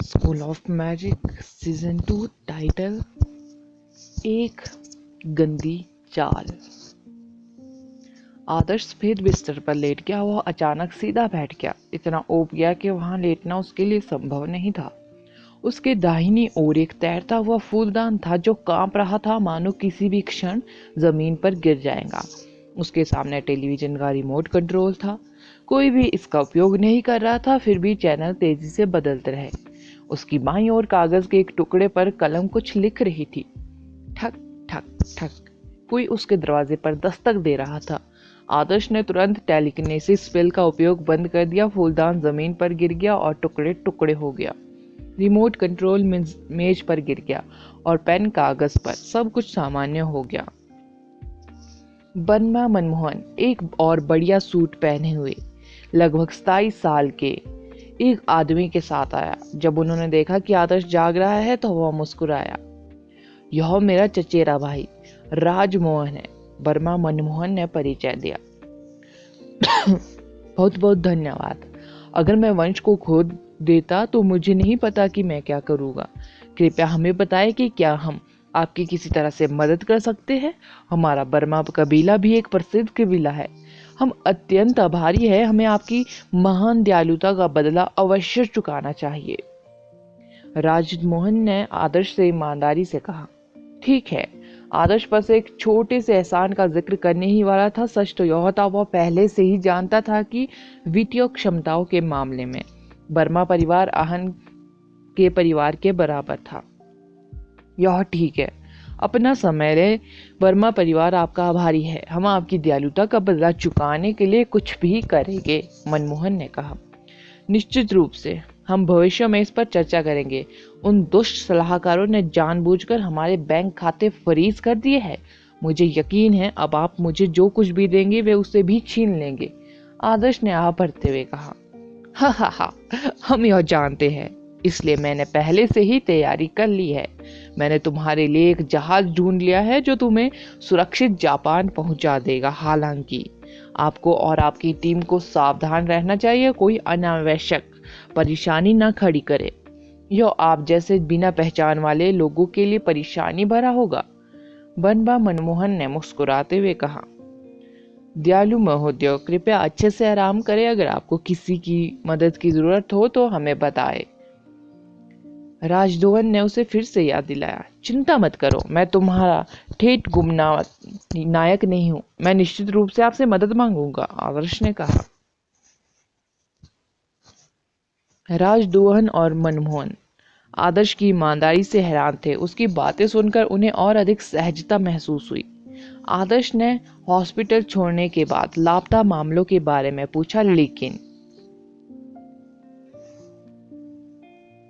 School of magic season 2 title एक गंदी चाल। आदर्श सफेद बिस्तर पर लेट गया। वह अचानक सीधा बैठ गया, इतना ऊब गया कि वहां लेटना उसके लिए संभव नहीं था। उसके दाहिनी ओर एक तैरता हुआ फूलदान था जो कांप रहा था, मानो किसी भी क्षण जमीन पर गिर जाएगा। उसके सामने टेलीविजन का रिमोट कंट्रोल था। कोई भी इसका उपयोग नहीं कर रहा था, फिर भी चैनल तेजी से बदलते रहे। उसकी बाईं ओर कागज के एक टुकड़े पर कलम कुछ लिख रही थी। ठक ठक ठक, कोई उसके दरवाजे पर दस्तक दे रहा था। आदर्श ने तुरंत टेलीकिनेसिस स्पेल का उपयोग बंद कर दिया। फूलदान जमीन पर गिर गया और टुकड़े टुकड़े हो गया। रिमोट कंट्रोल मेज पर गिर गया और पेन कागज पर। सब कुछ सामान्य हो गया। बर्मा मनमोहन एक और बढ़िया सूट पहने हुए लगभग 27 साल के एक आदमी के साथ आया। जब उन्होंने देखा कि आदर्श जाग रहा है तो वह मुस्कुराया। यह मेरा चचेरा भाई राजमोहन है, बर्मा मनमोहन ने परिचय दिया। बहुत बहुत धन्यवाद। अगर मैं वंश को खो देता तो मुझे नहीं पता कि मैं क्या करूँगा। कृपया हमें बताएं कि क्या हम आपकी किसी तरह से मदद कर सकते हैं। हमारा बर्मा कबीला भी एक प्रसिद्ध कबीला है। हम अत्यंत आभारी हैं। हमें आपकी महान दयालुता का बदला अवश्य चुकाना चाहिए। राजमोहन ने आदर्श से ईमानदारी से कहा। ठीक है। आदर्श बस एक छोटे से एहसान का जिक्र करने ही वाला था। सच तो यह था, वह पहले से ही जानता था कि वित्तीय क्षमताओं के मामले में बर्मा परिवार आहन के परिवार के बराबर था। यह ठीक है, अपना समय ले। वर्मा परिवार आपका आभारी है। हम आपकी दयालुता का बदला चुकाने के लिए कुछ भी करेंगे, मनमोहन ने कहा। निश्चित रूप से हम भविष्य में इस पर चर्चा करेंगे। उन दुष्ट सलाहकारों ने जानबूझकर हमारे बैंक खाते फ्रीज कर दिए हैं। मुझे यकीन है अब आप मुझे जो कुछ भी देंगे वे उससे भी छीन लेंगे, आदर्श ने आह भरते हुए कहा। हा हा हा, हम यह जानते हैं, इसलिए मैंने पहले से ही तैयारी कर ली है। मैंने तुम्हारे लिए एक जहाज ढूंढ लिया है जो तुम्हें सुरक्षित जापान पहुंचा देगा। हालांकि आपको और आपकी टीम को सावधान रहना चाहिए, कोई अनावश्यक परेशानी न खड़ी करे। यह आप जैसे बिना पहचान वाले लोगों के लिए परेशानी भरा होगा, बनबा मनमोहन ने मुस्कुराते हुए कहा। दयालु महोदय, कृपया अच्छे से आराम करें। अगर आपको किसी की मदद की जरूरत हो तो हमें बताएं। राजदोहन ने उसे फिर से याद दिलाया। चिंता मत करो, मैं तुम्हारा ठेठ गुमनाम नायक नहीं हूं। मैं निश्चित रूप से आपसे मदद मांगूंगा, आदर्श ने कहा। राजदोहन और मनमोहन आदर्श की ईमानदारी से हैरान थे। उसकी बातें सुनकर उन्हें और अधिक सहजता महसूस हुई। आदर्श ने हॉस्पिटल छोड़ने के बाद लापता मामलों के बारे में पूछा, लेकिन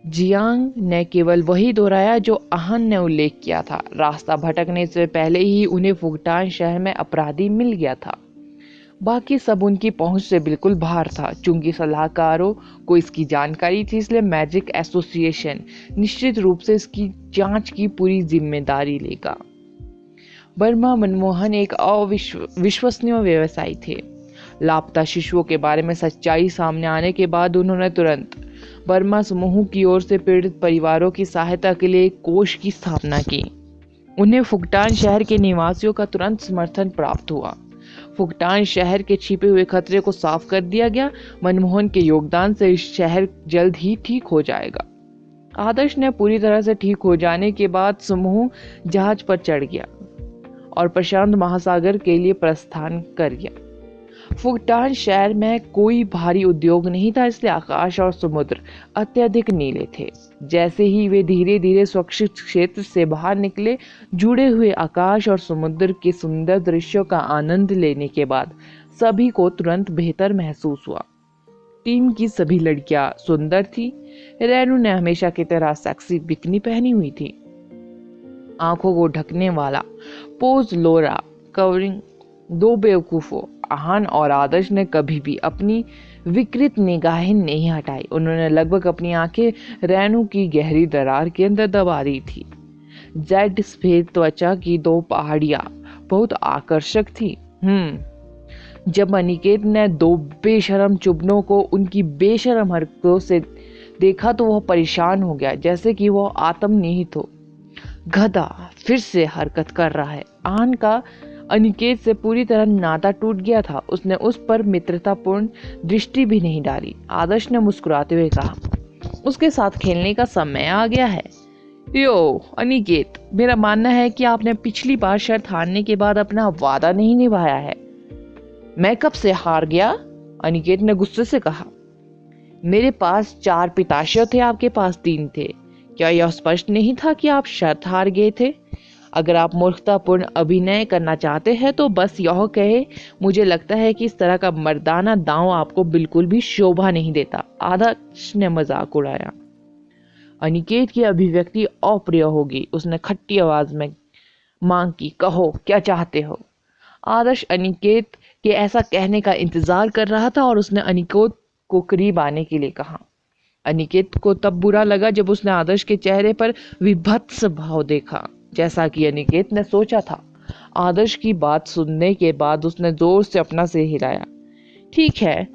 जियांग ने केवल वही दोहराया जो आहन ने उल्लेख किया था। रास्ता भटकने से पहले ही उन्हें फुगटान शहर में अपराधी मिल गया था। बाकी सब उनकी पहुंच से बिल्कुल बाहर था। चूंकि सलाहकारों को इसकी जानकारी थी, इसलिए मैजिक एसोसिएशन निश्चित रूप से इसकी जांच की पूरी जिम्मेदारी लेगा। बर्मा मनमोहन एक अविश्वसनीय व्यवसायी थे। लापता शिशुओं के बारे में सच्चाई सामने आने के बाद उन्होंने तुरंत बर्मा समूह की ओर से पीड़ित परिवारों की सहायता के लिए एक कोष की स्थापना की। उन्हें फुगटान शहर के निवासियों का तुरंत समर्थन प्राप्त हुआ। फुगटान शहर के छिपे हुए खतरे को साफ कर दिया गया। मनमोहन के योगदान से इस शहर जल्द ही ठीक हो जाएगा। आदर्श ने पूरी तरह से ठीक हो जाने के बाद समूह जहाज पर चढ़ गया और प्रशांत महासागर के लिए प्रस्थान कर गया। फुगटान शहर में कोई भारी उद्योग नहीं था, इसलिए आकाश और समुद्र अत्यधिक नीले थे। जैसे ही वे धीरे धीरे सुरक्षित क्षेत्र से बाहर निकले, जुड़े हुए आकाश और समुद्र के सुंदर दृश्यों का आनंद लेने के बाद सभी को तुरंत बेहतर महसूस हुआ। टीम की सभी लड़कियां सुंदर थी। रेनू ने हमेशा की तरह सेक्सी बिकनी पहनी हुई थी। आंखों को ढकने वाला पोज लोरा कवरिंग दो बेवकूफों आहन और आदर्श ने कभी भी अपनी विकृत निगाहें नहीं हटाई। उन्होंने लगभग अपनी आंखें रेनू की गहरी दरार के अंदर दबा दी थी। जेड सफेद त्वचा की दो पहाड़ियां बहुत आकर्षक थी। जब अनिकेत ने दो बेशरम चुभनों को उनकी बेशरम हरकतों से देखा तो वह परेशान हो गया, जैसे कि वह आत्मनिहित हो। गधा फिर से हरकत कर रहा है। आन का अनिकेत से पूरी तरह नाता टूट गया था। उसने उस पर मित्रतापूर्ण दृष्टि भी नहीं डाली। आदर्श ने मुस्कुराते हुए कहा, उसके साथ खेलने का समय आ गया है। यो अनिकेत, मेरा मानना है कि आपने पिछली बार शर्त हारने के बाद अपना वादा नहीं निभाया है। मैं कब से हार गया? अनिकेत ने गुस्से से कहा। मेरे पास 4 पिताशय थे, आपके पास 3 थे। क्या यह स्पष्ट नहीं था कि आप शर्त हार गए थे? अगर आप मूर्खतापूर्ण अभिनय करना चाहते हैं तो बस यह कहे, मुझे लगता है कि इस तरह का मर्दाना दांव आपको बिल्कुल भी शोभा नहीं देता। आदर्श ने मजाक उड़ाया। अनिकेत की अभिव्यक्ति अप्रिय होगी। उसने खट्टी आवाज में मांग की, कहो क्या चाहते हो? आदर्श अनिकेत के ऐसा कहने का इंतजार कर रहा था और उसने अनिकेत को करीब आने के लिए कहा। अनिकेत को तब बुरा लगा जब उसने आदर्श के चेहरे पर विभत्स भाव देखा, जैसा कि अनिकेत ने सोचा था। आदर्श की बात सुनने के बाद उसने जोर से अपना सिर हिलाया। ठीक है,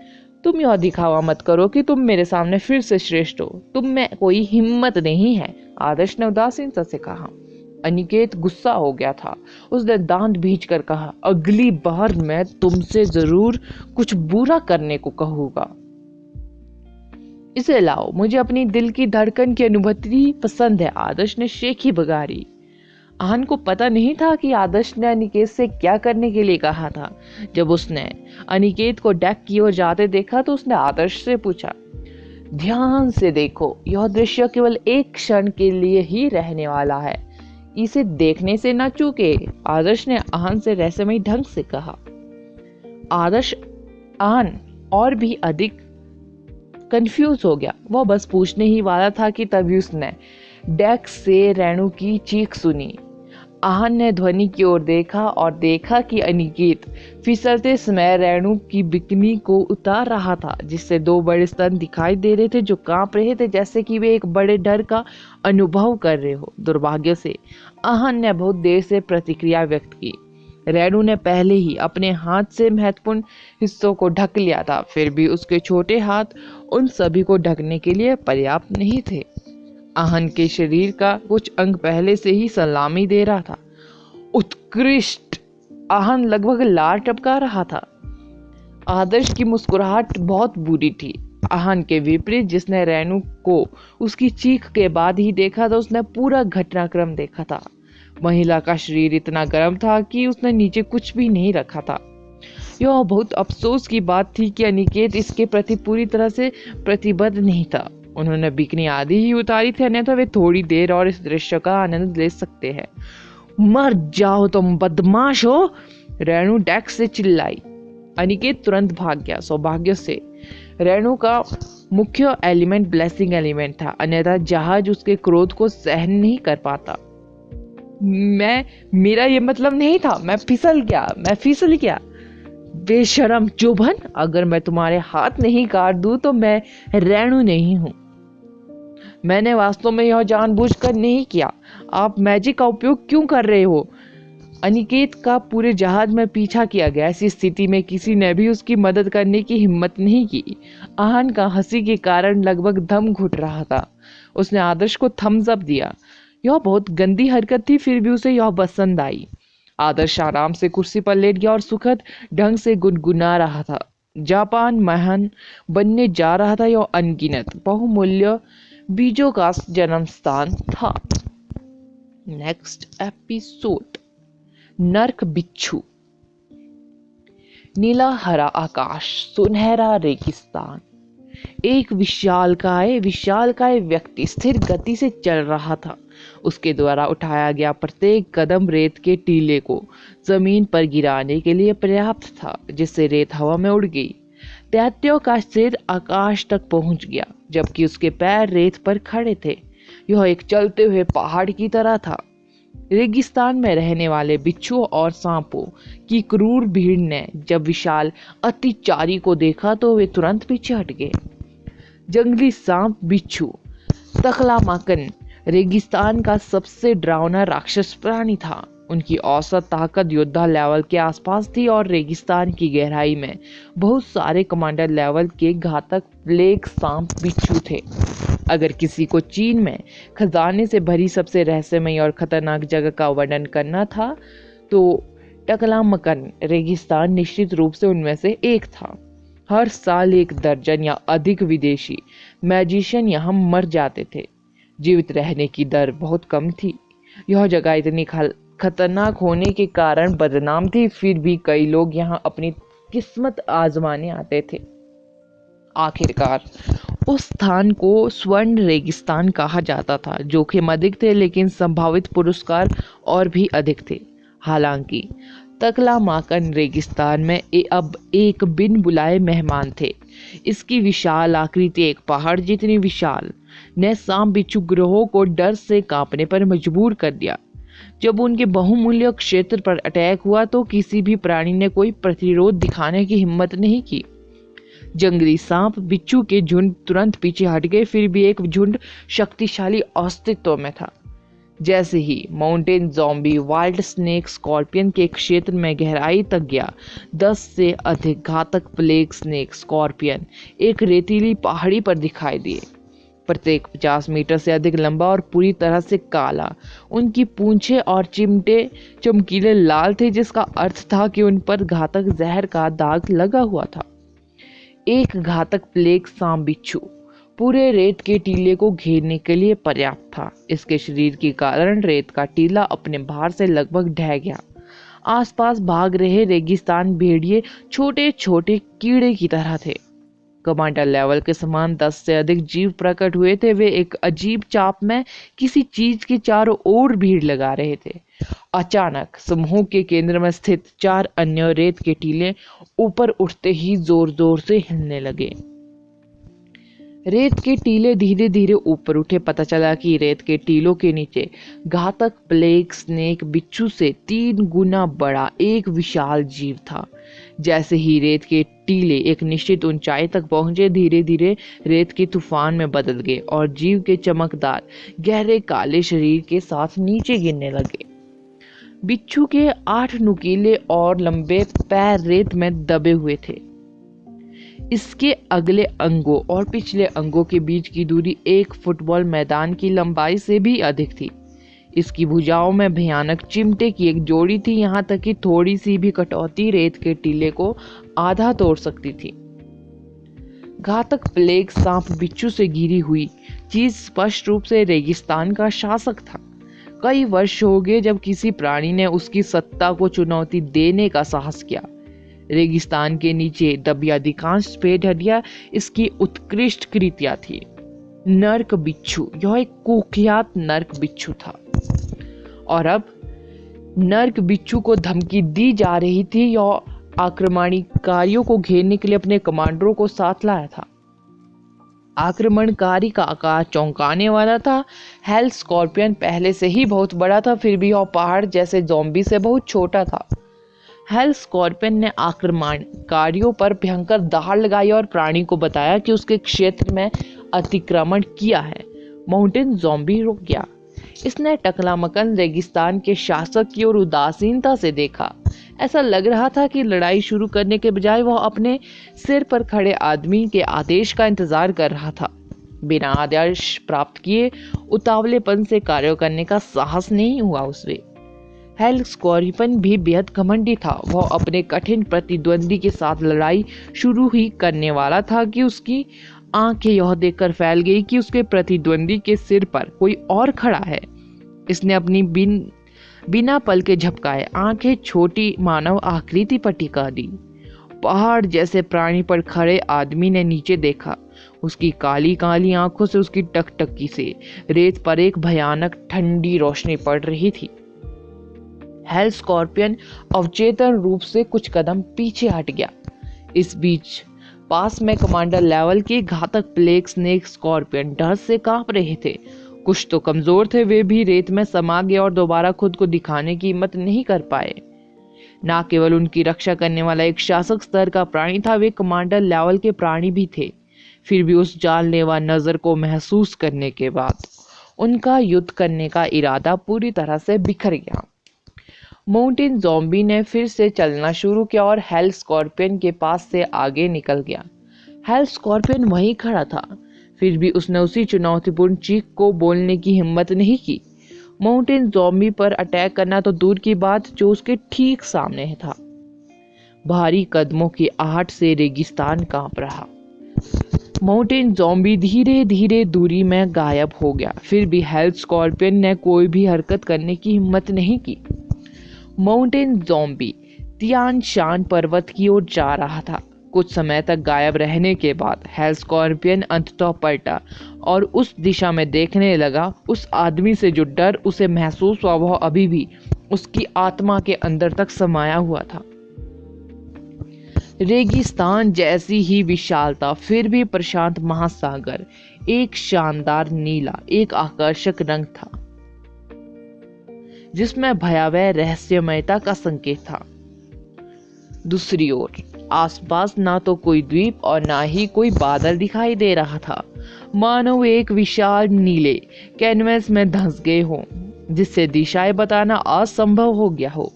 तुम यह दिखावा मत करो कि तुम मेरे सामने फिर से श्रेष्ठ हो। तुम में कोई हिम्मत नहीं है, आदर्श ने उदासीनता से कहा। अनिकेत गुस्सा हो गया था। उसने दांत भींचकर कहा, अगली बार मैं तुमसे जरूर कुछ बुरा करने को कहूंगा। इसे लाओ, मुझे अपनी दिल की धड़कन की अनुभूति पसंद है। आदर्श ने शेखी बगारी। आन को पता नहीं था कि आदर्श ने अनिकेत से क्या करने के लिए कहा था। जब उसने अनिकेत को डेक की ओर जाते देखा तो उसने आदर्श से पूछा, ध्यान से देखो, यह दृश्य केवल एक क्षण के लिए ही रहने वाला है, इसे देखने से न चूके। आदर्श ने आन से रहस्यमयी ढंग से कहा। आदर्श आन और भी अधिक कंफ्यूज हो गया। वह बस पूछने ही वाला था कि तभी उसने डेक से रेणु की चीख सुनी। आहन ने ध्वनि की ओर देखा और देखा कि अनिकेत फिसलते समय रेणु की बिकनी को उतार रहा था, जिससे 2 बड़े स्तन दिखाई दे रहे थे जो कांप रहे थे, जैसे कि वे एक बड़े डर का अनुभव कर रहे हो। दुर्भाग्य से आहन ने बहुत देर से प्रतिक्रिया व्यक्त की। रेणु ने पहले ही अपने हाथ से महत्वपूर्ण हिस्सों को ढक लिया था, फिर भी उसके छोटे हाथ उन सभी को ढकने के लिए पर्याप्त नहीं थे। आहन के शरीर का कुछ अंग पहले से ही सलामी दे रहा था। उत्कृष्ट! आहन लगभग लार टपका रहा था। आदर्श की मुस्कुराहट बहुत बुरी थी। आहन के विपरीत, जिसने रेणु को उसकी चीख के बाद ही देखा था, उसने पूरा घटनाक्रम देखा था। महिला का शरीर इतना गर्म था कि उसने नीचे कुछ भी नहीं रखा था। यह बहुत अफसोस की बात थी कि अनिकेत इसके प्रति पूरी तरह से प्रतिबद्ध नहीं था। उन्होंने बिकनी आधी ही उतारी थी, अन्यथा वे थोड़ी देर और इस दृश्य का आनंद ले सकते हैं। मर जाओ तुम बदमाश हो, रेणु डेक से चिल्लाई। अनिकेत तुरंत भाग गया। सौभाग्य से रेणु का मुख्य एलिमेंट ब्लेसिंग एलिमेंट था, अन्यथा जहाज उसके क्रोध को सहन नहीं कर पाता। मेरा ये मतलब नहीं था, मैं फिसल गया। बेशरम चुभन, अगर मैं तुम्हारे हाथ नहीं काट दूं तो मैं रेणु नहीं हूं। मैंने वास्तव में यह जानबूझकर नहीं किया। आप मैजिक का उपयोग क्यों कर रहे हो? अनिकेत का पूरे जहाज में पीछा किया गया। ऐसी स्थिति में किसी ने भी उसकी मदद करने की हिम्मत नहीं की। आहन का हंसी के कारण लगभग दम घुट रहा था। उसने आदर्श को थम्स अप दिया। यह बहुत गंदी हरकत थी, फिर भी उसे यह पसंद आई। आदर्श आराम से कुर्सी पर लेट गया और सुखद ढंग से गुनगुना रहा था। जापान महान बनने जा रहा था। यह अनगिनत बहुमूल्य बीजों का जन्म स्थान था। नेक्स्ट एपिसोड, नर्क बिच्छू। नीला हरा आकाश, सुनहरा रेगिस्तान। एक विशालकाय व्यक्ति स्थिर गति से चल रहा था। उसके द्वारा उठाया गया प्रत्येक कदम रेत के टीले को जमीन पर गिराने के लिए पर्याप्त था, जिससे रेत हवा में उड़ गई। दैत्यों का सिर आकाश तक पहुंच गया, जबकि उसके पैर रेत पर खड़े थे। यह एक चलते हुए पहाड़ की तरह था। रेगिस्तान में रहने वाले बिच्छुओं और सांपों की क्रूर भीड़ ने जब विशाल अतिचारी को देखा तो वे तुरंत पीछे हट गए। जंगली सांप बिच्छू तकलामाकन रेगिस्तान का सबसे डरावना राक्षस प्राणी था। उनकी औसत ताकत योद्धा लेवल के आसपास थी और रेगिस्तान की गहराई में बहुत सारे कमांडर लेवल के घातक प्लेग सांप बिच्छू थे। अगर किसी को चीन में खजाने से भरी सबसे रहस्यमय और खतरनाक जगह का वर्णन करना था तो टकलामकन रेगिस्तान निश्चित रूप से उनमें से एक था। हर साल 1 दर्जन या अधिक विदेशी मैजिशियन यहाँ मर जाते थे। जीवित रहने की दर बहुत कम थी। यह जगह इतनी खतरनाक होने के कारण बदनाम थी, फिर भी कई लोग यहाँ अपनी किस्मत आजमाने आते थे। आखिरकार उस स्थान को स्वर्ण रेगिस्तान कहा जाता था। जोखिम अधिक थे लेकिन संभावित पुरस्कार और भी अधिक थे। हालांकि तकलामाकन रेगिस्तान में अब एक बिन बुलाए मेहमान थे। इसकी विशाल आकृति एक पहाड़ जितनी विशाल ने सांप बिच्छू ग्रोहों को डर से कांपने पर मजबूर कर दिया। जब उनके बहुमूल्य क्षेत्र पर अटैक हुआ तो किसी भी प्राणी ने कोई प्रतिरोध दिखाने की हिम्मत नहीं की। जंगली सांप बिच्छू के झुंड तुरंत पीछे हट गए, फिर भी एक झुंड शक्तिशाली अस्तित्व में था। जैसे ही mountain zombie wild snake scorpion के क्षेत्र में गहराई तक गया, 10 से अधिक घातक प्लेग स्नेक स्कॉर्पियन एक रेतीली पहाड़ी पर दिखाई दिए। प्रत्येक 50 मीटर से अधिक लंबा और पूरी तरह से काला। उनकी पूंछें और चिमटे चमकीले लाल थे, जिसका अर्थ था कि उन पर घातक जहर का दाग लगा हुआ था। एक घातक प्लेग सांप बिच्छू पूरे रेत के टीले को घेरने के लिए पर्याप्त था। इसके शरीर के कारण रेत का टीला अपने भार से लगभग ढह गया। आसपास भाग रहे रेगिस्तान भेड़िए छोटे छोटे कीड़े की तरह थे। कमांडर लेवल के समान 10 से अधिक जीव प्रकट हुए थे। वे एक अजीब चाप में किसी चीज के चारों ओर भीड़ लगा रहे थे। अचानक समूह के केंद्र में स्थित 4 अन्य रेत के टीले ऊपर उठते ही जोर जोर से हिलने लगे। रेत के टीले धीरे धीरे ऊपर उठे। पता चला कि रेत के टीलों के नीचे घातक प्लेग स्नेक बिच्छू से 3 गुना बड़ा एक विशाल जीव था। जैसे ही रेत के टीले एक निश्चित ऊंचाई तक पहुंचे, धीरे धीरे रेत के तूफान में बदल गए और जीव के चमकदार गहरे काले शरीर के साथ नीचे गिरने लगे। बिच्छू के 8 नुकीले और लंबे पैर रेत में दबे हुए थे। इसके अगले अंगों और पिछले अंगों के बीच की दूरी 1 फुटबॉल मैदान की लंबाई से भी अधिक थी। इसकी भुजाओं में भयानक चिमटे की एक जोड़ी थी, यहाँ तक कि थोड़ी सी भी कटौती रेत के टीले को आधा तोड़ सकती थी। घातक प्लेग सांप बिच्छू से घिरी हुई चीज स्पष्ट रूप से रेगिस्तान का शासक था। कई वर्ष हो गए जब किसी प्राणी ने उसकी सत्ता को चुनौती देने का साहस किया। रेगिस्तान के नीचे दबी अधिकांश पेड़ हड्डियां इसकी उत्कृष्ट कृतियां थी। नर्क बिच्छू, यह एक कुख्यात नर्क बिच्छू था और अब नर्क बिच्छू को धमकी दी जा रही थी। यह आक्रमणकारियों को घेरने के लिए अपने कमांडरों को साथ लाया था। आक्रमणकारी का आकार चौंकाने वाला था। हेल स्कॉर्पियन पहले से ही बहुत बड़ा था, फिर भी यह पहाड़ जैसे ज़ॉम्बी से बहुत छोटा था। हेल स्कॉर्पियन ने आक्रमणकारियों पर भयंकर दहाड़ लगाई और प्राणी को बताया कि उसके क्षेत्र में अतिक्रमण किया है। माउंटेन ज़ॉम्बी रुक गया। इसने टकलामकन रेगिस्तान के शासक की ओर उदासीनता से देखा। ऐसा लग रहा था कि लड़ाई शुरू करने के बजाय वह अपने सिर पर खड़े आदमी के आदेश का इंतजार कर रहा था। बिना आदेश प्राप्त किए उतावलेपन से कार्य करने का साहस नहीं हुआ उसे। हेल स्कॉर्पियन भी बेहद घमंडी था। वह अपने कठिन प्रतिद्वंदी के साथ लड़ाई शुरू ही करने वाला था कि उसकी आंखें यह देखकर फैल गई कि उसके प्रतिद्वंदी के सिर पर कोई और खड़ा है। इसने अपनी बिना पल के झपकाए आंखें छोटी मानव आकृति पर टिका दी। पहाड़ जैसे प्राणी पर खड़े आदमी ने नीचे देखा। उसकी काली काली आंखों से उसकी टकटकी से रेत पर एक भयानक ठंडी रोशनी पड़ रही थी। हेल स्कॉर्पियन अवचेतन रूप से कुछ कदम पीछे हट गया। इस बीच पास में कमांडर लेवल के घातक प्लेग स्नेक स्कॉर्पियन डर से कांप रहे थे। कुछ तो कमजोर थे, वे भी रेत में समा गए और दोबारा खुद को दिखाने की हिम्मत नहीं कर पाए। न केवल उनकी रक्षा करने वाला एक शासक स्तर का प्राणी था, वे कमांडर लेवल के प्राणी भी थे। फिर भी उस जानलेवा नजर को महसूस करने के बाद उनका युद्ध करने का इरादा पूरी तरह से बिखर गया। माउंटेन ज़ॉम्बी ने फिर से चलना शुरू किया और हेल स्कॉर्पियन के पास से आगे निकल गया। हेल स्कॉर्पियन वहीं खड़ा था। फिर भी उसने उसी चुनौतीपूर्ण चीख को बोलने की हिम्मत नहीं की। माउंटेन ज़ॉम्बी पर अटैक करना तो दूर की बात, जो उसके ठीक सामने था। भारी कदमों की आहट से रेगिस्तान कांप रहा। माउंटेन ज़ॉम्बी धीरे धीरे दूरी में गायब हो गया। फिर भी हेल्थ स्कॉर्पियन ने कोई भी हरकत करने की हिम्मत नहीं की। माउंटेन ज़ॉम्बी तियान शान पर्वत की ओर जा रहा था। कुछ समय तक गायब रहने के बाद हेल्थ स्कॉर्पियन अंततः पलटा और उस दिशा में देखने लगा। उस आदमी से जो डर उसे महसूस हुआ वह अभी भी उसकी आत्मा के अंदर तक समाया हुआ था। रेगिस्तान जैसी ही विशालता, फिर भी प्रशांत महासागर, एक शानदार नीला, एक आकर्षक रंग था जिसमें भयावह रहस्यमयता का संकेत था। दूसरी ओर आसपास ना तो कोई द्वीप और ना ही कोई बादल दिखाई दे रहा था, मानो एक विशाल नीले कैनवस में धंस गए हो, जिससे दिशाएं बताना असंभव हो गया हो।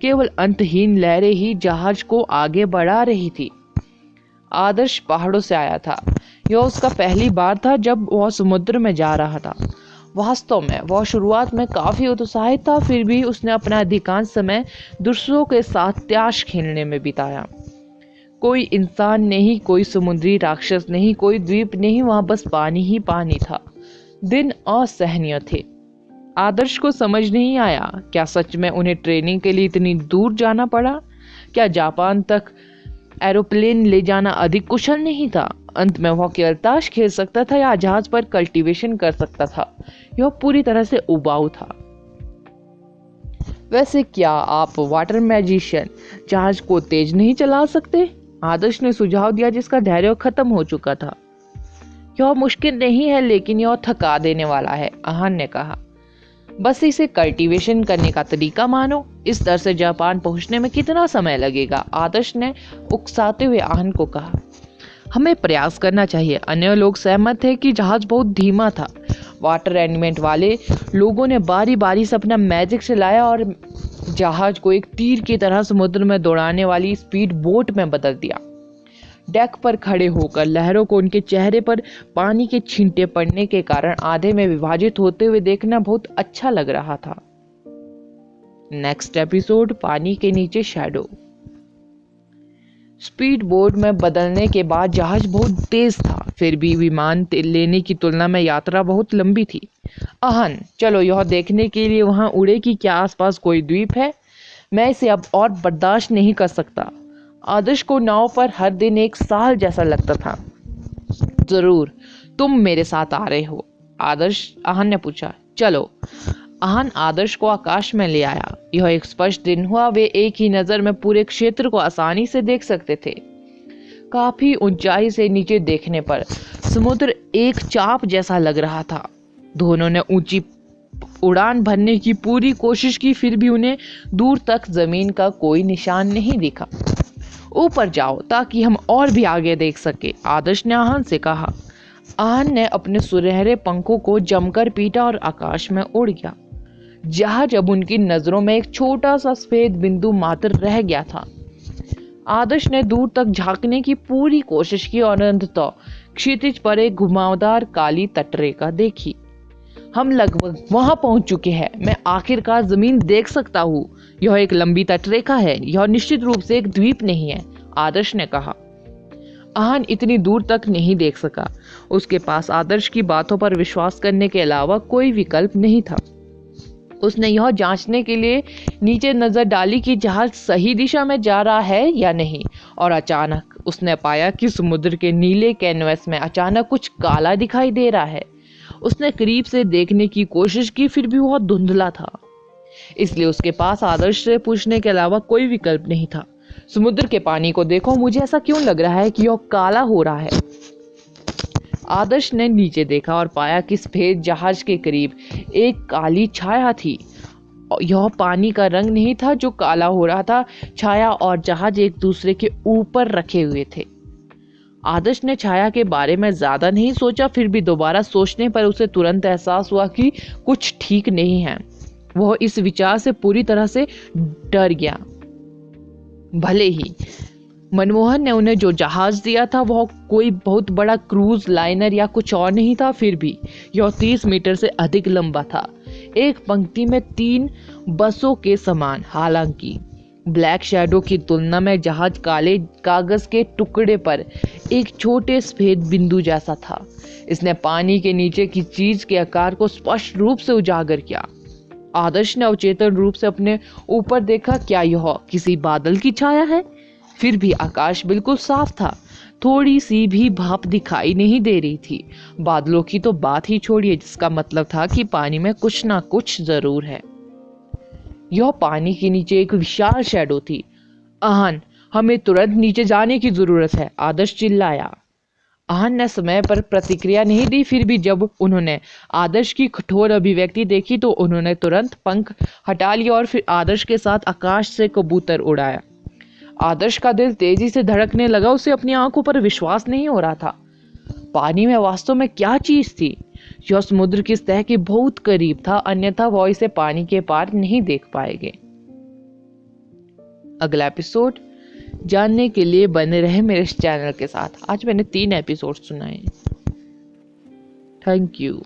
केवल अंतहीन लहरें ही जहाज को आगे बढ़ा रही थी। आदर्श पहाड़ों से आया था। यह उसका पहली बार था जब वह समुद्र में जा रहा था। वास्तव में वह शुरुआत में काफी उत्साहित था, फिर भी उसने अपना अधिकांश समय दूसरों के साथ ताश खेलने में बिताया। कोई इंसान नहीं, कोई समुद्री राक्षस नहीं, कोई द्वीप नहीं, वहां बस पानी ही पानी था। दिन असहनीय थे। आदर्श को समझ नहीं आया, क्या सच में उन्हें ट्रेनिंग के लिए इतनी दूर जाना पड़ा? क्या जापान तक एरोप्लेन ले जाना अधिक कुशल नहीं था? अंत में वह केवल ताश खेल सकता था या जहाज पर कल्टीवेशन कर सकता था? यह पूरी तरह से उबाऊ था। वैसे क्या आप वाटर मैजिशियन जहाज को तेज नहीं चला सकते? आदर्श ने सुझाव दिया, जिसका धैर्य खत्म हो चुका था। यह मुश्किल नहीं है, लेकिन यह थका देने वाला है, आहान ने कहा। बस इसे कल्टीवेशन करने का तरीका मानो। इस दर से जापान पहुंचने में कितना समय लगेगा? आदर्श ने उकसाते हुए आहान को कहा। हमें प्रयास करना चाहिए। अन्य लोग सहमत थे कि जहाज बहुत धीमा था। वाटर एलिमेंट वाले लोगों ने बारी बारी से अपना मैजिक चलाया और जहाज को एक तीर की तरह समुद्र में दौड़ाने वाली स्पीड बोट में बदल दिया। डेक पर खड़े होकर लहरों को उनके चेहरे पर पानी के छींटे पड़ने के कारण आधे में विभाजित होते हुए देखना बहुत अच्छा लग रहा था। नेक्स्ट एपिसोड, पानी के नीचे शैडो। स्पीड बोट में बदलने के बाद जहाज बहुत तेज था, फिर भी विमान लेने की तुलना में यात्रा बहुत लंबी थी। आहन, चलो यह देखने के लिए वहां उड़े कि क्या आसपास कोई द्वीप है। मैं इसे अब और बर्दाश्त नहीं कर सकता। आदर्श को नाव पर हर दिन एक साल जैसा लगता था। जरूर, तुम मेरे साथ आ रहे हो? आहन ने पूछा। चलो। आहन आदर्श को आकाश में ले आया। यह एक स्पष्ट दिन हुआ। वे एक ही नजर में पूरे क्षेत्र को आसानी से देख सकते थे। काफी ऊंचाई से नीचे देखने पर समुद्र एक चाप जैसा लग रहा था। दोनों ने ऊंची उड़ान भरने की पूरी कोशिश की, फिर भी उन्हें दूर तक जमीन का कोई निशान नहीं दिखा। ऊपर जाओ ताकि हम और भी आगे देख सके, आदर्श ने आहन से कहा। आहन ने अपने सुनहरे पंखों को जमकर पीटा और आकाश में उड़ गया। जहाज अब उनकी नजरों में एक छोटा सा सफेद बिंदु मात्र रह गया था। आदर्श ने दूर तक झांकने की पूरी कोशिश की और अंततः क्षितिज पर एक घुमावदार काली तटरेखा देखी। हम लगभग वहां पहुंच चुके हैं। मैं आखिरकार जमीन देख सकता हूँ। यह एक लंबी तटरेखा है। यह निश्चित रूप से एक द्वीप नहीं है, आदर्श ने कहा। आहन इतनी दूर तक नहीं देख सका। उसके पास आदर्श की बातों पर विश्वास करने के अलावा कोई विकल्प नहीं था। उसने यह जांचने के लिए नीचे नजर डाली कि जहाज सही दिशा में जा रहा है या नहीं, और अचानक उसने पाया कि समुद्र के नीले कैनवस में अचानक कुछ काला दिखाई दे रहा है। उसने करीब से देखने की कोशिश की, फिर भी वह धुंधला था, इसलिए उसके पास आदर्श से पूछने के अलावा कोई विकल्प नहीं था। समुद्र के पानी को देखो, मुझे ऐसा क्यों लग रहा है कि यह काला हो रहा है? आदर्श ने नीचे देखा और पाया कि सफेद जहाज के करीब एक काली छाया थी। यह पानी का रंग नहीं था जो काला हो रहा था, छाया और जहाज एक दूसरे के ऊपर रखे हुए थे। आदर्श ने छाया के बारे में ज्यादा नहीं सोचा, फिर भी दोबारा सोचने पर उसे तुरंत एहसास हुआ कि कुछ ठीक नहीं है। वह इस विचार से पूरी तरह से डर गया। भले ही मनमोहन ने उन्हें जो जहाज दिया था वह कोई बहुत बड़ा क्रूज लाइनर या कुछ और नहीं था, फिर भी यह 30 मीटर से अधिक लंबा था, एक पंक्ति में 3 बसों के समान। हालांकि ब्लैक शैडो की तुलना में जहाज काले कागज के टुकड़े पर एक छोटे सफेद बिंदु जैसा था। इसने पानी के नीचे की चीज के आकार को स्पष्ट रूप से उजागर किया। आदर्श ने अवचेतन रूप से अपने ऊपर देखा। क्या यह किसी बादल की छाया है? फिर भी आकाश बिल्कुल साफ था, थोड़ी सी भी भाप दिखाई नहीं दे रही थी। बादलों की तो बात ही छोड़िए, जिसका मतलब था कि पानी में कुछ ना कुछ जरूर है। यह पानी के नीचे एक विशाल शैडो थी। आहन, हमें तुरंत नीचे जाने की जरूरत है, आदर्श चिल्लाया। आहन ने समय पर प्रतिक्रिया नहीं दी, फिर भी जब उन्होंने आदर्श की कठोर अभिव्यक्ति देखी तो उन्होंने तुरंत पंख हटा लिया और फिर आदर्श के साथ आकाश से कबूतर उड़ाया। आदर्श का दिल तेजी से धड़कने लगा, उसे अपनी आंखों पर विश्वास नहीं हो रहा था। पानी में वास्तव में क्या चीज थी? यह समुद्र की सतह के बहुत करीब था, अन्यथा वह इसे पानी के पार नहीं देख पाएंगे। अगला एपिसोड जानने के लिए बने रहे मेरे इस चैनल के साथ। आज मैंने 3 एपिसोड सुनाए। Thank you.